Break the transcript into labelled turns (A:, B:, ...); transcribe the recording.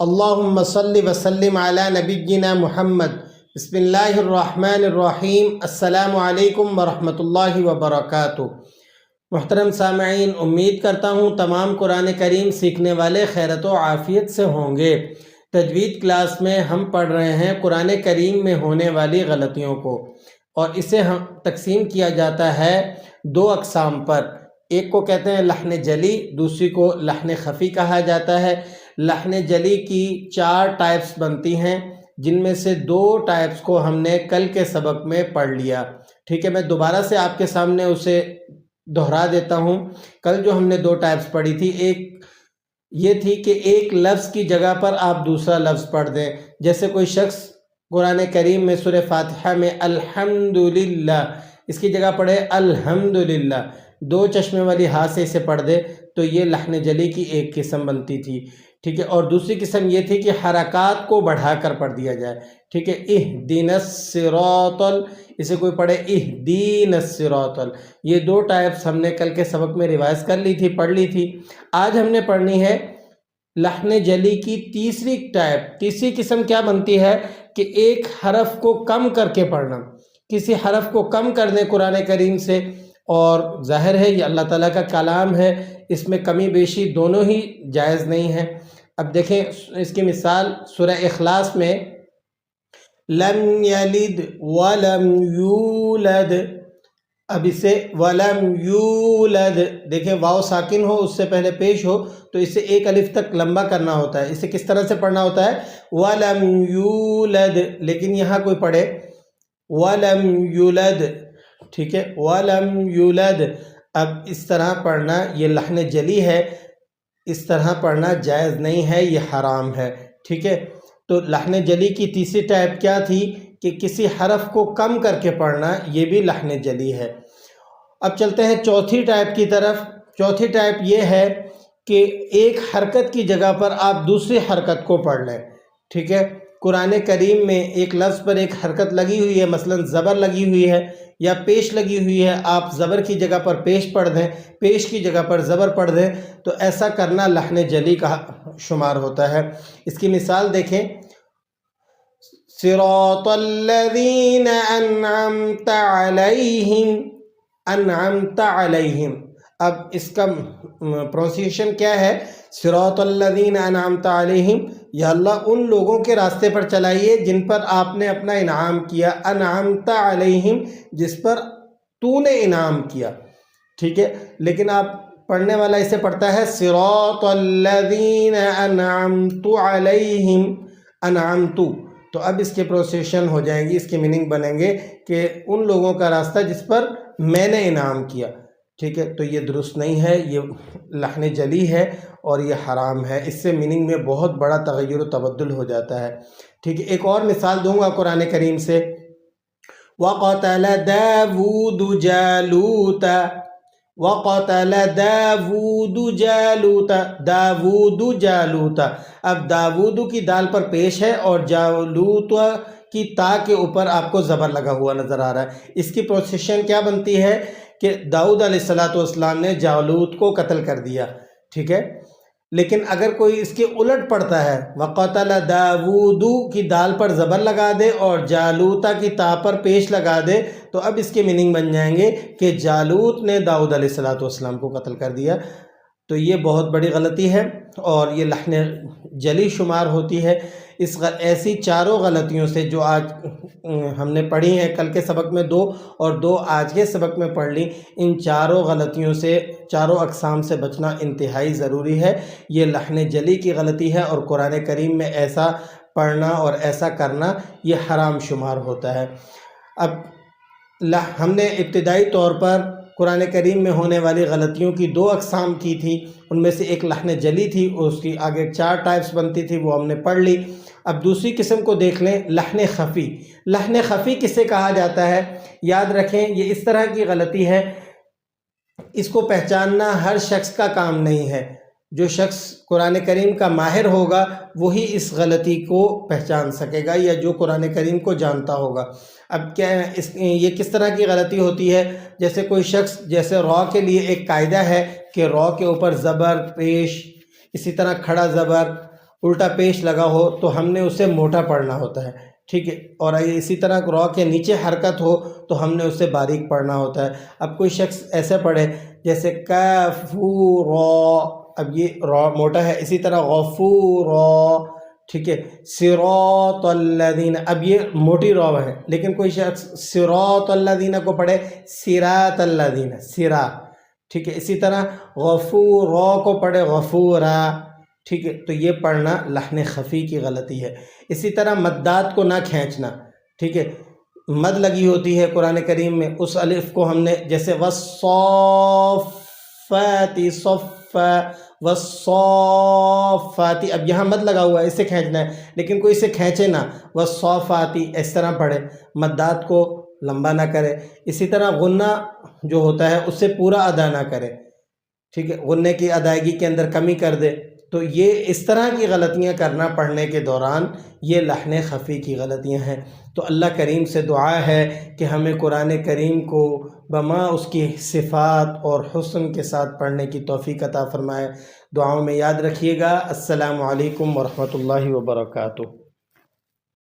A: اللہم صلی وسلم علی نبینا محمد۔ بسم اللہ الرحمن الرحیم۔ السلام علیکم ورحمۃ اللہ وبرکاتہ۔ محترم سامعین، امید کرتا ہوں تمام قرآن کریم سیکھنے والے خیرت و عافیت سے ہوں گے۔ تجوید کلاس میں ہم پڑھ رہے ہیں قرآن کریم میں ہونے والی غلطیوں کو، اور اسے ہم تقسیم کیا جاتا ہے دو اقسام پر۔ ایک کو کہتے ہیں لحن جلی، دوسری کو لحن خفی کہا جاتا ہے۔ لحن جلی کی 4 ٹائپس بنتی ہیں، جن میں سے 2 ٹائپس کو ہم نے کل کے سبق میں پڑھ لیا۔ ٹھیک ہے، میں دوبارہ سے آپ کے سامنے اسے دہرا دیتا ہوں۔ کل جو ہم نے 2 ٹائپس پڑھی تھی، ایک یہ تھی کہ ایک لفظ کی جگہ پر آپ دوسرا لفظ پڑھ دیں۔ جیسے کوئی شخص قرآن کریم میں سورہ فاتحہ میں الحمدللہ اس کی جگہ پڑھے الحمدللہ، 2 چشمے والی ہاں سے اسے پڑھ دے، تو یہ لحن جلی کی ایک قسم بنتی تھی۔ ٹھیک ہے، اور دوسری قسم یہ تھی کہ حرکات کو بڑھا کر پڑھ دیا جائے۔ ٹھیک ہے، اہدنا الصراط، اسے کوئی پڑھے اہدینا الصراط۔ یہ 2 ٹائپس ہم نے کل کے سبق میں ریوائز کر لی تھی، پڑھ لی تھی۔ آج ہم نے پڑھنی ہے لحن جلی کی تیسری ٹائپ۔ تیسری قسم کیا بنتی ہے کہ ایک حرف کو کم کر کے پڑھنا، کسی حرف کو کم کر دیں قرآن کریم سے، اور ظاہر ہے یہ اللہ تعالیٰ کا کلام ہے، اس میں کمی بیشی دونوں ہی جائز نہیں ہے۔ اب دیکھیں اس کی مثال سورہ اخلاص میں لم یلد ولم یولد، اب اسے ولم یولد، دیکھیں واو ساکن ہو اس سے پہلے پیش ہو تو اسے 1 الف تک لمبا کرنا ہوتا ہے۔ اسے کس طرح سے پڑھنا ہوتا ہے؟ ولم یولد، لیکن یہاں کوئی پڑھے ولم یولد۔ ٹھیک ہے، ولم یولد، اب اس طرح پڑھنا یہ لحن جلی ہے، اس طرح پڑھنا جائز نہیں ہے، یہ حرام ہے۔ ٹھیک ہے، تو لحن جلی کی تیسری ٹائپ کیا تھی کہ کسی حرف کو کم کر کے پڑھنا، یہ بھی لحن جلی ہے۔ اب چلتے ہیں چوتھی ٹائپ کی طرف۔ چوتھی ٹائپ یہ ہے کہ ایک حرکت کی جگہ پر آپ دوسری حرکت کو پڑھ لیں۔ ٹھیک ہے، قرآن کریم میں ایک لفظ پر ایک حرکت لگی ہوئی ہے، مثلا زبر لگی ہوئی ہے یا پیش لگی ہوئی ہے، آپ زبر کی جگہ پر پیش پڑھ دیں، پیش کی جگہ پر زبر پڑھ دیں، تو ایسا کرنا لحن جلی کا شمار ہوتا ہے۔ اس کی مثال دیکھیں، صراط الذین انعمت علیہم، انعمت علیہم، اب اس کا پرونسیشن کیا ہے؟ صراط الذین انعمت علیہم، یا اللہ ان لوگوں کے راستے پر چلائیے جن پر آپ نے اپنا انعام کیا، انعمت علیہم جس پر تو نے انعام کیا۔ ٹھیک ہے، لیکن آپ پڑھنے والا اسے پڑھتا ہے صراط الذین انعمت علیہم، انعمت، تو اب اس کے پروسیشن ہو جائیں گی، اس کی میننگ بنیں گے کہ ان لوگوں کا راستہ جس پر میں نے انعام کیا۔ ٹھیک ہے، تو یہ درست نہیں ہے، یہ لحن جلی ہے اور یہ حرام ہے، اس سے میننگ میں بہت بڑا تغیر و تبدل ہو جاتا ہے۔ ٹھیک ہے، ایک اور مثال دوں گا قرآن کریم سے، وَقَتَلَ دَاوُودُ جَالُوتَ، وَقَتَلَ دَاوُودُ جَالُوتَ، داوود جالوت، اب داود کی دال پر پیش ہے اور جالوت کی تا کے اوپر آپ کو زبر لگا ہوا نظر آ رہا ہے۔ اس کی پروسیشن کیا بنتی ہے کہ داؤد علیہ السلام نے جالوت کو قتل کر دیا۔ ٹھیک ہے، لیکن اگر کوئی اس کے الٹ پڑھتا ہے، وَقَتَلَ دَاوُودُ کی دال پر زبر لگا دے اور جالوتا کی تا پر پیش لگا دے، تو اب اس کے میننگ بن جائیں گے کہ جالوت نے داؤد علیہ السلام کو قتل کر دیا۔ تو یہ بہت بڑی غلطی ہے اور یہ لحن جلی شمار ہوتی ہے۔ ایسی 4 غلطیوں سے جو آج ہم نے پڑھی ہیں، کل کے سبق میں 2 اور 2 آج کے سبق میں پڑھ لی، ان 4 غلطیوں سے، 4 اقسام سے بچنا انتہائی ضروری ہے۔ یہ لحن جلی کی غلطی ہے اور قرآن کریم میں ایسا پڑھنا اور ایسا کرنا یہ حرام شمار ہوتا ہے۔ اب ہم نے ابتدائی طور پر قرآن کریم میں ہونے والی غلطیوں کی 2 اقسام کی تھی، ان میں سے ایک لحن جلی تھی، اس کی آگے 4 ٹائپس بنتی تھی، وہ ہم نے پڑھ لی۔ اب دوسری قسم کو دیکھ لیں، لحن خفی۔ لحن خفی کسے کہا جاتا ہے؟ یاد رکھیں یہ اس طرح کی غلطی ہے، اس کو پہچاننا ہر شخص کا کام نہیں ہے۔ جو شخص قرآن کریم کا ماہر ہوگا وہی اس غلطی کو پہچان سکے گا، یا جو قرآن کریم کو جانتا ہوگا۔ اب کیا یہ کس طرح کی غلطی ہوتی ہے؟ جیسے کوئی شخص، جیسے را کے لیے ایک قاعدہ ہے کہ را کے اوپر زبر پیش، اسی طرح کھڑا زبر الٹا پیش لگا ہو تو ہم نے اسے موٹا پڑھنا ہوتا ہے، ٹھیک ہے، اور اسی طرح را کے نیچے حرکت ہو تو ہم نے اسے باریک پڑھنا ہوتا ہے۔ اب کوئی شخص ایسے پڑھے جیسے کافورا، اب یہ را موٹا ہے، اسی طرح غفورا، ٹھیک ہے، صراط الذین، اب یہ موٹی را ہے، لیکن کوئی شخص صراط الذین کو پڑھے صراط الذین، سرا، ٹھیک ہے، اسی طرح غفورا کو پڑھے غفورا، ٹھیک ہے، تو یہ پڑھنا لحن خفی کی غلطی ہے۔ اسی طرح مدات کو نہ کھینچنا، ٹھیک ہے، مد لگی ہوتی ہے قرآن کریم میں، اس الف کو ہم نے جیسے والصافات صفا، والصافات، اب یہاں مد لگا ہوا ہے، اسے کھینچنا ہے، لیکن کوئی اسے کھینچے نہ، والصافات اس طرح پڑھے، مدات کو لمبا نہ کرے۔ اسی طرح غنہ جو ہوتا ہے اسے پورا ادا نہ کرے، ٹھیک ہے، غنے کی ادائیگی کے اندر کمی کر دے، تو یہ اس طرح کی غلطیاں کرنا پڑھنے کے دوران یہ لحن خفی کی غلطیاں ہیں۔ تو اللہ کریم سے دعا ہے کہ ہمیں قرآن کریم کو بما اس کی صفات اور حسن کے ساتھ پڑھنے کی توفیق عطا فرمائے۔ دعاؤں میں یاد رکھیے گا۔ السلام علیکم ورحمۃ اللہ وبرکاتہ۔